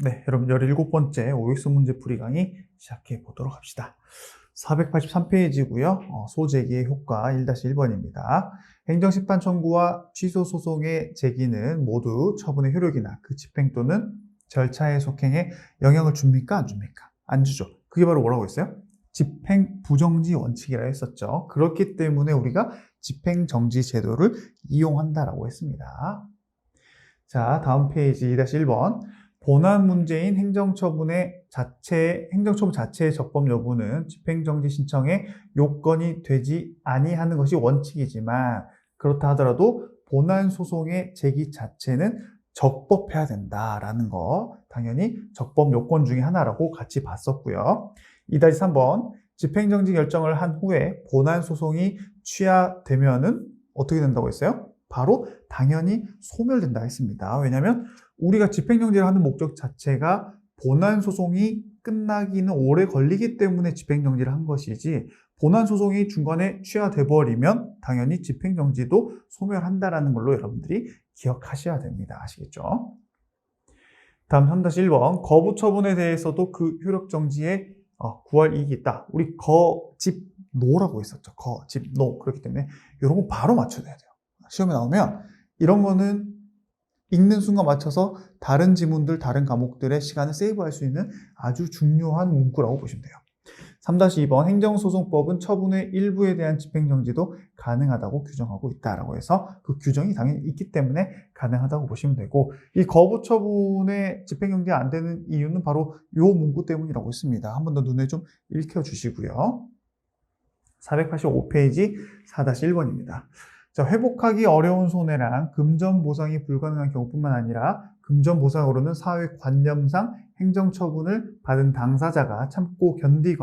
네, 여러분 17번째 OX 문제 풀이 강의 시작해 보도록 합시다. 483페이지고요. 소제기의 효과 1-1번입니다. 행정심판 청구와 취소 소송의 제기는 모두 처분의 효력이나 그 집행 또는 절차의 속행에 영향을 줍니까? 안 줍니까? 안 주죠. 그게 바로 뭐라고 했어요? 집행 부정지 원칙이라 했었죠. 그렇기 때문에 우리가 집행정지 제도를 이용한다라고 했습니다. 자, 다음 페이지 2-1번. 본안 문제인 행정처분 자체의 적법 여부는 집행정지 신청의 요건이 되지 아니하는 것이 원칙이지만, 그렇다 하더라도 본안 소송의 제기 자체는 적법해야 된다라는 거, 당연히 적법 요건 중에 하나라고 같이 봤었고요. 2-3번. 집행정지 결정을 한 후에 본안 소송이 취하되면은 어떻게 된다고 했어요? 바로 당연히 소멸된다 했습니다. 왜냐하면 우리가 집행정지를 하는 목적 자체가 본안 소송이 끝나기는 오래 걸리기 때문에 집행정지를 한 것이지, 본안 소송이 중간에 취하돼 버리면 당연히 집행정지도 소멸한다라는 걸로 여러분들이 기억하셔야 됩니다. 아시겠죠? 다음 3-1번. 거부 처분에 대해서도 그 효력정지에 구할 이익이 있다. 우리 거집노라고 했었죠. 거집노. 그렇기 때문에 이런 거 바로 맞춰야 돼요. 시험에 나오면 이런 거는 읽는 순간 맞춰서 다른 지문들, 다른 과목들의 시간을 세이브할 수 있는 아주 중요한 문구라고 보시면 돼요. 3-2번. 행정소송법은 처분의 일부에 대한 집행정지도 가능하다고 규정하고 있다라고 해서 그 규정이 당연히 있기 때문에 가능하다고 보시면 되고, 이 거부 처분에 집행정지가 안 되는 이유는 바로 이 문구 때문이라고 했습니다. 한 번 더 눈에 좀 익혀주시고요. 485페이지 4-1번입니다. 자, 회복하기 어려운 손해랑 금전 보상이 불가능한 경우뿐만 아니라 금전 보상으로는 사회 관념상 행정처분을 받은 당사자가 참고 견딜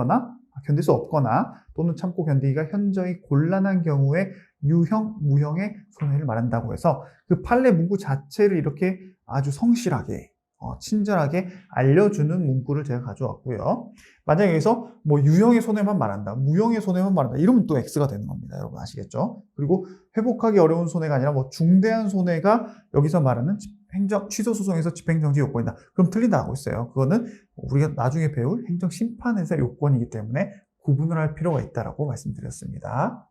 수 없거나 또는 참고 견디기가 현저히 곤란한 경우에 유형, 무형의 손해를 말한다고 해서 그 판례 문구 자체를 이렇게 아주 성실하게 친절하게 알려주는 문구를 제가 가져왔고요. 만약에 여기서 뭐 유형의 손해만 말한다, 무형의 손해만 말한다, 이러면 또 X가 되는 겁니다. 여러분 아시겠죠? 그리고 회복하기 어려운 손해가 아니라 뭐 중대한 손해가 여기서 말하는 취소 소송에서 집행정지 요건이다. 그럼 틀린다고 했어요. 그거는 우리가 나중에 배울 행정심판에서 요건이기 때문에 구분을 할 필요가 있다고 말씀드렸습니다.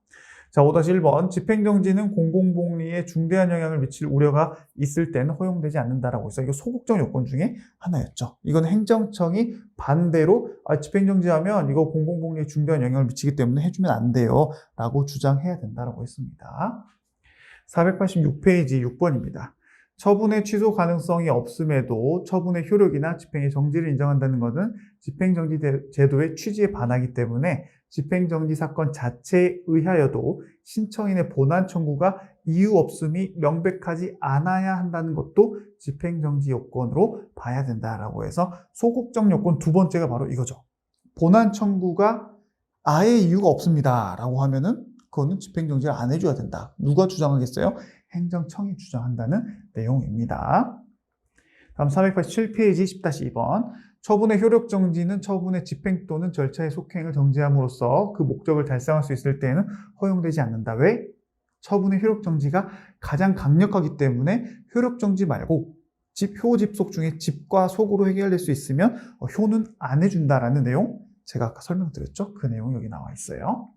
자, 5-1번. 집행정지는 공공복리에 중대한 영향을 미칠 우려가 있을 때는 허용되지 않는다라고 해서 이거 소극적 요건 중에 하나였죠. 이건 행정청이 반대로 집행정지하면 이거 공공복리에 중대한 영향을 미치기 때문에 해주면 안 돼요 라고 주장해야 된다고 했습니다. 486페이지 6번입니다. 처분의 취소 가능성이 없음에도 처분의 효력이나 집행의 정지를 인정한다는 것은 집행정지 제도의 취지에 반하기 때문에 집행정지 사건 자체에 의하여도 신청인의 본안 청구가 이유 없음이 명백하지 않아야 한다는 것도 집행정지 요건으로 봐야 된다라고 해서 소극적 요건 두 번째가 바로 이거죠. 본안 청구가 아예 이유가 없습니다 라고 하면은 그거는 집행정지를 안 해줘야 된다. 누가 주장하겠어요? 행정청이 주장한다는 내용입니다. 다음 487페이지 10-2번. 처분의 효력정지는 처분의 집행 또는 절차의 속행을 정지함으로써 그 목적을 달성할 수 있을 때에는 허용되지 않는다. 왜? 처분의 효력정지가 가장 강력하기 때문에 효력정지 말고 효집속 중에 집과 속으로 해결될 수 있으면 효는 안 해준다라는 내용, 제가 아까 설명드렸죠? 그 내용이 여기 나와 있어요.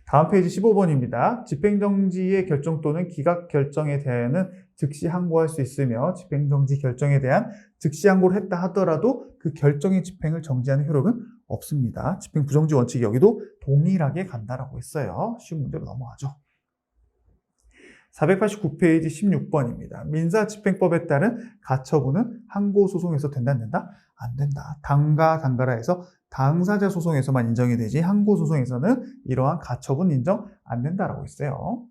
다음 페이지 15번입니다. 집행정지의 결정 또는 기각 결정에 대하여는 즉시 항고할 수 있으며 집행정지 결정에 대한 즉시 항고를 했다 하더라도 그 결정의 집행을 정지하는 효력은 없습니다. 집행부정지 원칙이 여기도 동일하게 간다라고 했어요. 쉬운 문제로 넘어가죠. 489페이지 16번입니다. 민사집행법에 따른 가처분은 항고소송에서 된다 안 된다? 안 된다. 당가라 해서 당사자 소송에서만 인정이 되지 항고소송에서는 이러한 가처분 인정 안 된다라고 했어요.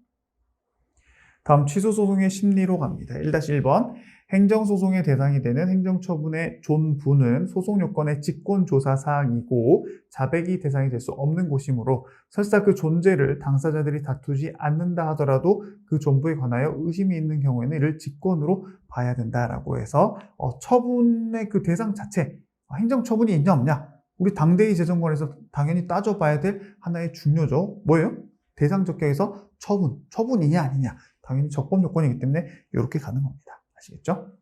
다음 취소소송의 심리로 갑니다. 1-1번. 행정소송의 대상이 되는 행정처분의 존부는 소송요건의 직권조사사항이고 자백이 대상이 될 수 없는 곳이므로 설사 그 존재를 당사자들이 다투지 않는다 하더라도 그 존부에 관하여 의심이 있는 경우에는 이를 직권으로 봐야 된다라고 해서 처분의 그 대상 자체, 행정처분이 있냐 없냐, 우리 당대의 재정권에서 당연히 따져봐야 될 하나의 중요죠. 뭐예요? 대상적격에서 처분이냐 아니냐, 당연히 적법 요건이기 때문에 이렇게 가는 겁니다. 아시겠죠?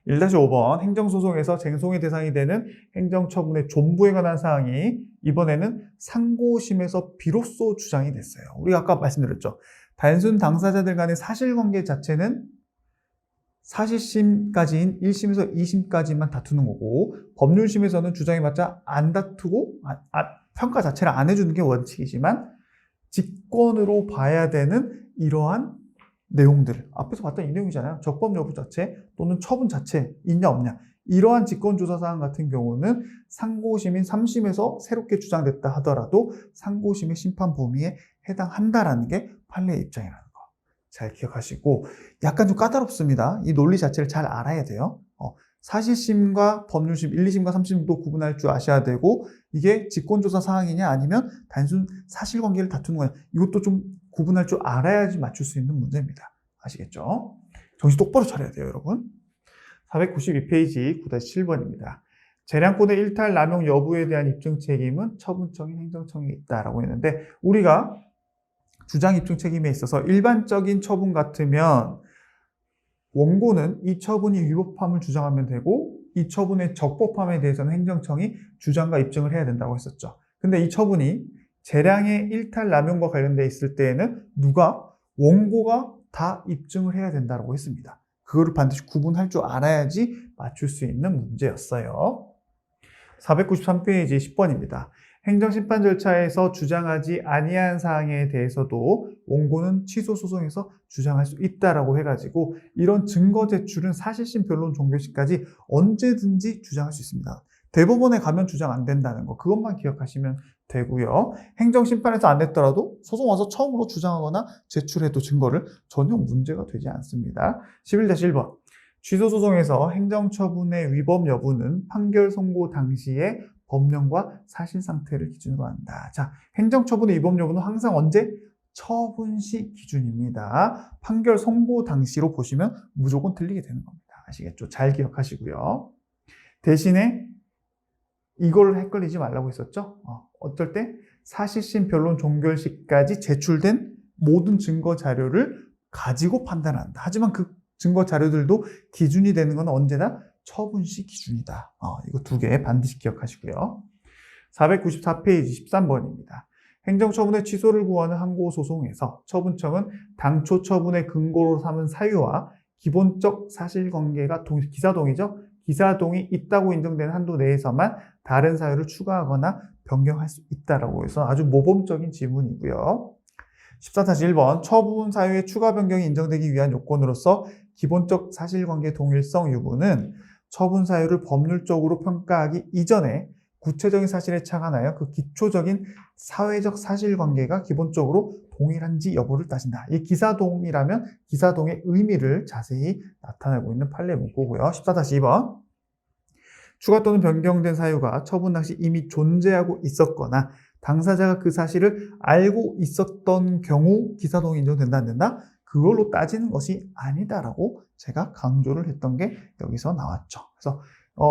1-5번 행정소송에서 쟁송의 대상이 되는 행정처분의 존부에 관한 사항이 이번에는 상고심에서 비로소 주장이 됐어요. 우리가 아까 말씀드렸죠. 단순 당사자들 간의 사실관계 자체는 사실심까지인 1심에서 2심까지만 다투는 거고 법률심에서는 주장이 맞자 안 다투고 평가 자체를 안 해주는 게 원칙이지만 직권으로 봐야 되는 이러한 내용들, 앞에서 봤던 이 내용이잖아요. 적법 여부 자체 또는 처분 자체 있냐 없냐, 이러한 직권조사사항 같은 경우는 상고심인 3심에서 새롭게 주장됐다 하더라도 상고심의 심판 범위에 해당한다라는 게 판례의 입장이라는 거 잘 기억하시고, 약간 좀 까다롭습니다. 이 논리 자체를 잘 알아야 돼요. 사실심과 법률심 1, 2심과 3심도 구분할 줄 아셔야 되고, 이게 직권조사 사항이냐 아니면 단순 사실관계를 다투는 거냐, 이것도 좀 구분할 줄 알아야지 맞출 수 있는 문제입니다. 아시겠죠? 정신 똑바로 차려야 돼요, 여러분. 492페이지 9-7번입니다. 재량권의 일탈 남용 여부에 대한 입증 책임은 처분청인 행정청에 있다라고 했는데, 우리가 주장 입증 책임에 있어서 일반적인 처분 같으면 원고는 이 처분이 위법함을 주장하면 되고 이 처분의 적법함에 대해서는 행정청이 주장과 입증을 해야 된다고 했었죠. 근데 이 처분이 재량의 일탈 남용과 관련돼 있을 때에는 원고가 다 입증을 해야 된다고 했습니다. 그거를 반드시 구분할 줄 알아야지 맞출 수 있는 문제였어요. 493페이지 10번입니다. 행정심판 절차에서 주장하지 아니한 사항에 대해서도 원고는 취소소송에서 주장할 수 있다라고 해가지고 이런 증거 제출은 사실심 변론 종결시까지 언제든지 주장할 수 있습니다. 대법원에 가면 주장 안 된다는 거, 그것만 기억하시면 되고요. 행정심판에서 안 됐더라도 소송 와서 처음으로 주장하거나 제출해도 증거를 전혀 문제가 되지 않습니다. 11-1번. 취소소송에서 행정처분의 위법 여부는 판결 선고 당시에 법령과 사실 상태를 기준으로 한다. 자, 행정처분의 위법 여부는 항상 언제? 처분 시 기준입니다. 판결 선고 당시로 보시면 무조건 틀리게 되는 겁니다. 아시겠죠? 잘 기억하시고요. 대신에 이걸 헷갈리지 말라고 했었죠? 어떨 때? 사실심 변론 종결 시까지 제출된 모든 증거 자료를 가지고 판단한다. 하지만 그 증거 자료들도 기준이 되는 건 언제나 처분 시 기준이다. 이거 두 개 반드시 기억하시고요. 494페이지 13번입니다. 행정처분의 취소를 구하는 항고소송에서 처분청은 당초 처분의 근거로 삼은 사유와 기본적 사실관계가 기사동이죠. 기사동이 있다고 인정되는 한도 내에서만 다른 사유를 추가하거나 변경할 수 있다라고 해서 아주 모범적인 지문이고요. 14-1번 처분 사유의 추가 변경이 인정되기 위한 요건으로서 기본적 사실관계 동일성 유무는 처분 사유를 법률적으로 평가하기 이전에 구체적인 사실에 착안하여 그 기초적인 사회적 사실관계가 기본적으로 동일한지 여부를 따진다. 이 기사동이라면 기사동의 의미를 자세히 나타내고 있는 판례 문구고요. 14-2번 추가 또는 변경된 사유가 처분 당시 이미 존재하고 있었거나 당사자가 그 사실을 알고 있었던 경우 기사동이 인정된다 안 된다? 그걸로 따지는 것이 아니다라고 제가 강조를 했던 게 여기서 나왔죠. 그래서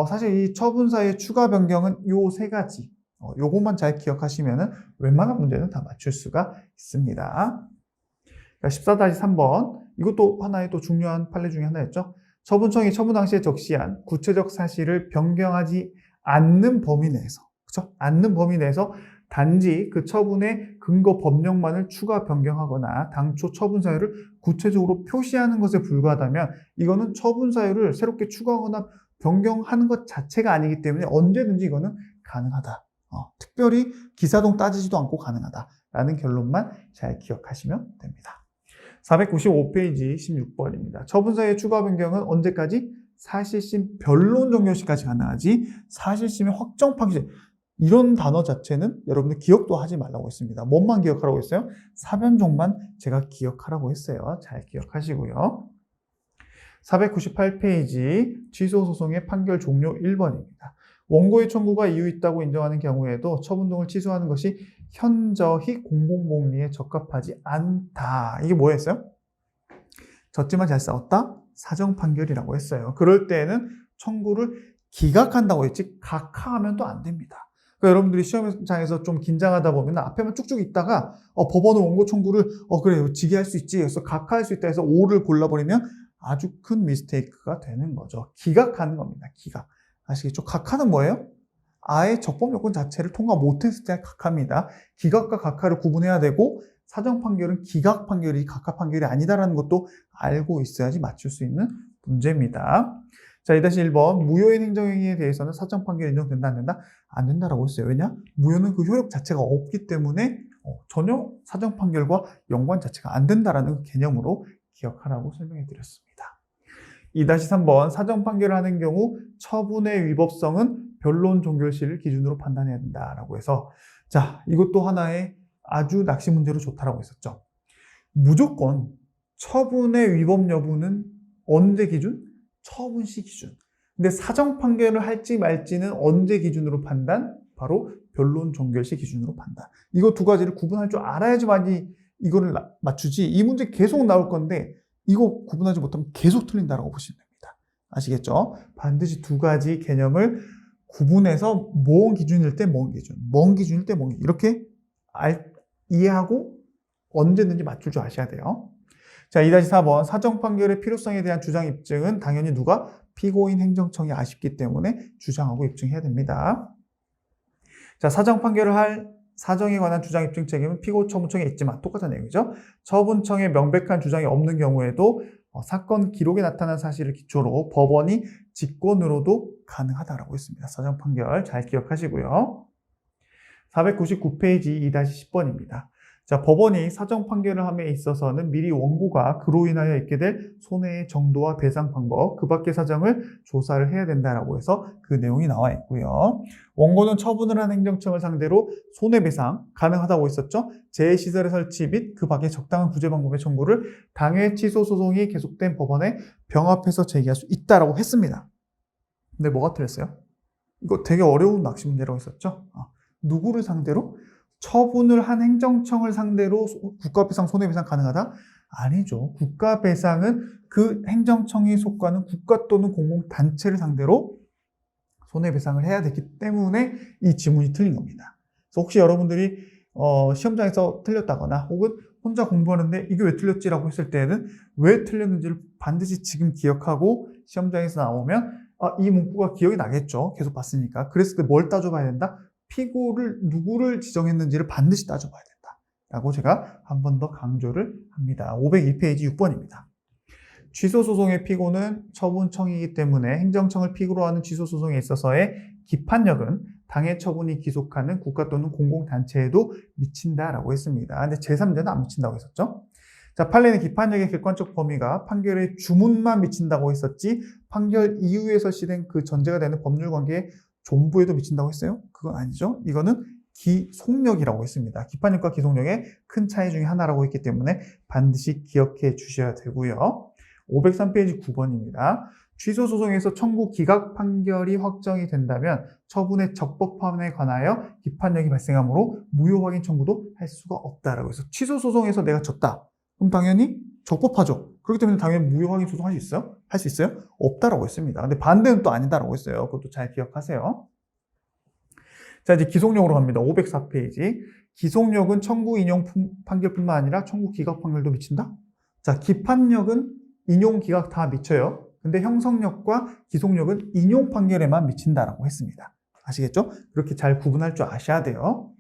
사실 이 처분 사유의 추가 변경은 요 세 가지, 요것만 잘 기억하시면은 웬만한 문제는 다 맞출 수가 있습니다. 14-3번 이것도 하나의 또 중요한 판례 중에 하나였죠. 처분청이 처분 당시에 적시한 구체적 사실을 변경하지 않는 범위 내에서, 그렇죠? 않는 범위 내에서 단지 그 처분의 근거 법령만을 추가 변경하거나 당초 처분 사유를 구체적으로 표시하는 것에 불과하다면 이거는 처분 사유를 새롭게 추가하거나 변경하는 것 자체가 아니기 때문에 언제든지 이거는 가능하다. 특별히 기사동 따지지도 않고 가능하다라는 결론만 잘 기억하시면 됩니다. 495페이지 16번입니다. 처분 사유의 추가 변경은 언제까지? 사실심 변론 종결 시까지 가능하지 사실심의 확정 판결 이런 단어 자체는 여러분들 기억도 하지 말라고 했습니다. 뭔만 기억하라고 했어요? 사변종만 제가 기억하라고 했어요. 잘 기억하시고요. 498페이지 취소소송의 판결 종료 1번입니다. 원고의 청구가 이유 있다고 인정하는 경우에도 처분동을 취소하는 것이 현저히 공공복리에 적합하지 않다. 이게 뭐였어요? 졌지만 잘 싸웠다? 사정판결이라고 했어요. 그럴 때에는 청구를 기각한다고 했지 각하하면 또 안 됩니다. 그러니까 여러분들이 시험장에서 좀 긴장하다 보면 앞에만 쭉쭉 있다가 법원은 원고 청구를 그래 지기할 수 있지 그래서 각하할 수 있다 해서 O를 골라버리면 아주 큰 미스테이크가 되는 거죠. 기각하는 겁니다. 기각. 아시겠죠? 각하는 뭐예요? 아예 적법 요건 자체를 통과 못했을 때 각하입니다. 기각과 각하를 구분해야 되고 사정 판결은 기각 판결이 각하 판결이 아니다라는 것도 알고 있어야지 맞출 수 있는 문제입니다. 자, 2-1번 무효인 행정행위에 대해서는 사정 판결이 인정된다 안 된다? 안 된다라고 했어요. 왜냐? 무효는 그 효력 자체가 없기 때문에 전혀 사정 판결과 연관 자체가 안 된다라는 개념으로 기억하라고 설명해 드렸습니다. 2-3번 사정 판결을 하는 경우 처분의 위법성은 변론 종결시를 기준으로 판단해야 된다라고 해서 자, 이것도 하나의 아주 낚시 문제로 좋다라고 했었죠. 무조건 처분의 위법 여부는 언제 기준? 처분 시 기준. 근데 사정 판결을 할지 말지는 언제 기준으로 판단? 바로 변론 종결 시 기준으로 판단. 이거 두 가지를 구분할 줄 알아야지만이 이거를 맞추지. 이 문제 계속 나올 건데 이거 구분하지 못하면 계속 틀린다라고 보시면 됩니다. 아시겠죠? 반드시 두 가지 개념을 구분해서 뭔 기준일 때 뭔 기준, 뭔 기준일 때 뭔 기준 이렇게 이해하고 언제든지 맞출 줄 아셔야 돼요. 자, 2-4번 사정 판결의 필요성에 대한 주장 입증은 당연히 누가? 피고인 행정청이 아쉽기 때문에 주장하고 입증해야 됩니다. 자, 사정 판결을 할 사정에 관한 주장 입증 책임은 피고 처분청에 있지만 똑같은 내용이죠. 처분청에 명백한 주장이 없는 경우에도 사건 기록에 나타난 사실을 기초로 법원이 직권으로도 가능하다라고 했습니다. 사정 판결 잘 기억하시고요. 499페이지 2-10번입니다. 자, 법원이 사정 판결을 함에 있어서는 미리 원고가 그로 인하여 있게 될 손해의 정도와 배상 방법, 그 밖의 사정을 조사를 해야 된다라고 해서 그 내용이 나와 있고요. 원고는 처분을 한 행정청을 상대로 손해배상 가능하다고 했었죠. 재해시설의 설치 및 그 밖의 적당한 구제 방법의 청구를 당해 취소 소송이 계속된 법원에 병합해서 제기할 수 있다라고 했습니다. 근데 뭐가 틀렸어요? 이거 되게 어려운 낚시 문제라고 했었죠. 누구를 상대로? 처분을 한 행정청을 상대로 국가배상, 손해배상 가능하다? 아니죠. 국가배상은 그 행정청이 속하는 국가 또는 공공단체를 상대로 손해배상을 해야 되기 때문에 이 지문이 틀린 겁니다. 그래서 혹시 여러분들이 시험장에서 틀렸다거나 혹은 혼자 공부하는데 이게 왜 틀렸지라고 했을 때는 왜 틀렸는지를 반드시 지금 기억하고 시험장에서 나오면 이 문구가 기억이 나겠죠. 계속 봤으니까. 그랬을 때 뭘 따져봐야 된다? 피고를 누구를 지정했는지를 반드시 따져봐야 된다라고 제가 한 번 더 강조를 합니다. 502페이지 6번입니다. 취소소송의 피고는 처분청이기 때문에 행정청을 피고로 하는 취소소송에 있어서의 기판력은 당해 처분이 기속하는 국가 또는 공공단체에도 미친다라고 했습니다. 근데 제3자는 안 미친다고 했었죠. 자, 판례는 기판력의 객관적 범위가 판결의 주문만 미친다고 했었지 판결 이후에 설치된 그 전제가 되는 법률관계에 존부에도 미친다고 했어요? 그건 아니죠. 이거는 기속력이라고 했습니다. 기판력과 기속력의 큰 차이 중에 하나라고 했기 때문에 반드시 기억해 주셔야 되고요. 503페이지 9번입니다. 취소소송에서 청구 기각 판결이 확정이 된다면 처분의 적법함에 관하여 기판력이 발생하므로 무효 확인 청구도 할 수가 없다라고 해서 취소소송에서 내가 졌다. 그럼 당연히 적법하죠. 그렇기 때문에 당연히 무효 확인 소송 할 수 있어요? 할 수 있어요? 없다라고 했습니다. 근데 반대는 또 아니다라고 했어요. 그것도 잘 기억하세요. 자, 이제 기속력으로 갑니다. 504페이지. 기속력은 청구 인용 판결뿐만 아니라 청구 기각 판결도 미친다? 자, 기판력은 인용 기각 다 미쳐요. 근데 형성력과 기속력은 인용 판결에만 미친다라고 했습니다. 아시겠죠? 그렇게 잘 구분할 줄 아셔야 돼요.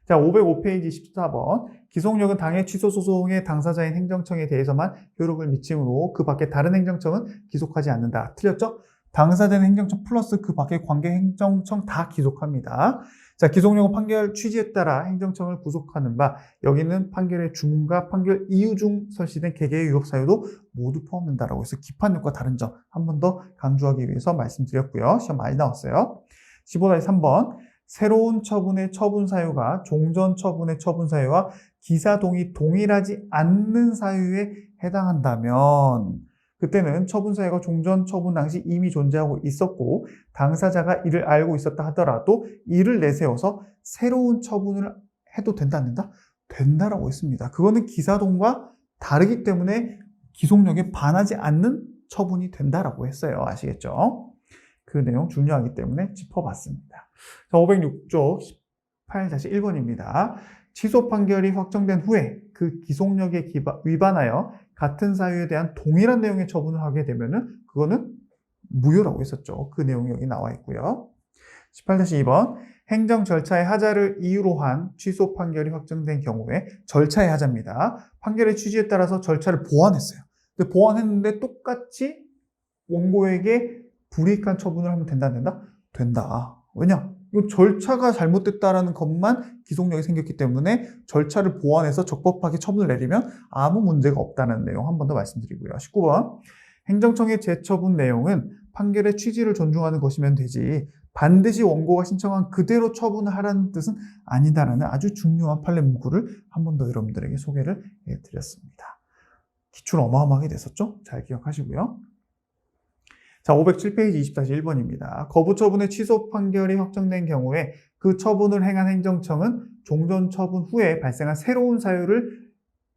자, 505페이지 14번. 기속력은 당해 취소 소송의 당사자인 행정청에 대해서만 효력을 미치므로 그 밖에 다른 행정청은 기속하지 않는다. 틀렸죠? 당사자는 행정청 플러스 그 밖의 관계 행정청 다 기속합니다. 자, 기속력은 판결 취지에 따라 행정청을 구속하는 바, 여기는 판결의 주문과 판결 이유 중 설치된 개개의 유효 사유도 모두 포함된다라고 해서 기판력과 다른 점 한 번 더 강조하기 위해서 말씀드렸고요. 시험 많이 나왔어요. 15-3번. 새로운 처분의 처분 사유가 종전 처분의 처분 사유와 기사 동의 동일하지 않는 사유에 해당한다면 그때는 처분 사유가 종전 처분 당시 이미 존재하고 있었고 당사자가 이를 알고 있었다 하더라도 이를 내세워서 새로운 처분을 해도 된다 안 된다? 된다라고 했습니다. 그거는 기사동과 다르기 때문에 기속력에 반하지 않는 처분이 된다라고 했어요. 아시겠죠? 그 내용 중요하기 때문에 짚어봤습니다. 자, 506조 18-1번입니다. 취소 판결이 확정된 후에 그 기속력에 위반하여 같은 사유에 대한 동일한 내용의 처분을 하게 되면은 그거는 무효라고 했었죠. 그 내용이 여기 나와 있고요. 18-2번 행정 절차의 하자를 이유로 한 취소 판결이 확정된 경우에 절차의 하자입니다. 판결의 취지에 따라서 절차를 보완했어요. 근데 보완했는데 똑같이 원고에게 불이익한 처분을 하면 된다, 안 된다? 된다. 왜냐? 이 절차가 잘못됐다라는 것만 기속력이 생겼기 때문에 절차를 보완해서 적법하게 처분을 내리면 아무 문제가 없다는 내용 한 번 더 말씀드리고요. 19번 행정청의 재처분 내용은 판결의 취지를 존중하는 것이면 되지 반드시 원고가 신청한 그대로 처분을 하라는 뜻은 아니다라는 아주 중요한 판례 문구를 한 번 더 여러분들에게 소개를 해드렸습니다. 기출 어마어마하게 됐었죠? 잘 기억하시고요. 자, 507페이지 20-1번입니다. 거부 처분의 취소 판결이 확정된 경우에 그 처분을 행한 행정청은 종전 처분 후에 발생한 새로운 사유를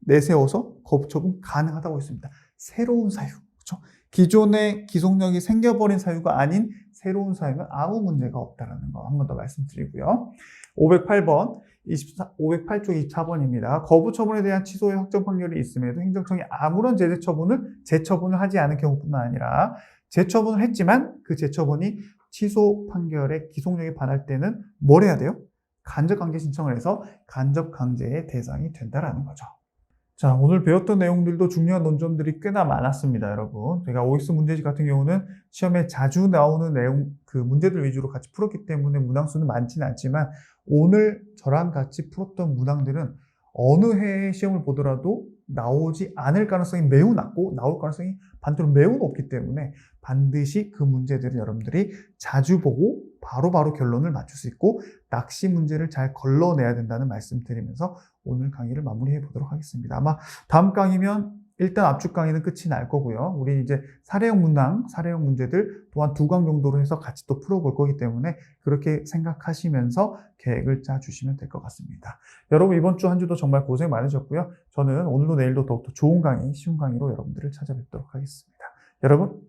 내세워서 거부 처분 가능하다고 했습니다. 새로운 사유. 그렇죠? 기존의 기속력이 생겨버린 사유가 아닌 새로운 사유는 아무 문제가 없다는 거 한 번 더 말씀드리고요. 508번, 508조 24번입니다. 거부 처분에 대한 취소의 확정 판결이 있음에도 행정청이 아무런 재처분을 하지 않은 경우뿐만 아니라 재처분을 했지만 그 재처분이 취소 판결의 기속력에 반할 때는 뭘 해야 돼요? 간접강제 신청을 해서 간접강제의 대상이 된다라는 거죠. 자, 오늘 배웠던 내용들도 중요한 논점들이 꽤나 많았습니다, 여러분. 제가 OX 문제집 같은 경우는 시험에 자주 나오는 내용, 그 문제들 위주로 같이 풀었기 때문에 문항수는 많지는 않지만 오늘 저랑 같이 풀었던 문항들은 어느 해의 시험을 보더라도 나오지 않을 가능성이 매우 낮고 나올 가능성이 반대로 매우 높기 때문에 반드시 그 문제들을 여러분들이 자주 보고 바로바로 결론을 맞출 수 있고 낚시 문제를 잘 걸러내야 된다는 말씀 드리면서 오늘 강의를 마무리해 보도록 하겠습니다. 아마 다음 강의면 일단 압축 강의는 끝이 날 거고요. 우리 이제 사례형 문항, 사례형 문제들 또한 2강 정도로 해서 같이 또 풀어볼 거기 때문에 그렇게 생각하시면서 계획을 짜주시면 될 것 같습니다. 여러분 이번 주 한 주도 정말 고생 많으셨고요. 저는 오늘도 내일도 더욱더 좋은 강의, 쉬운 강의로 여러분들을 찾아뵙도록 하겠습니다. 여러분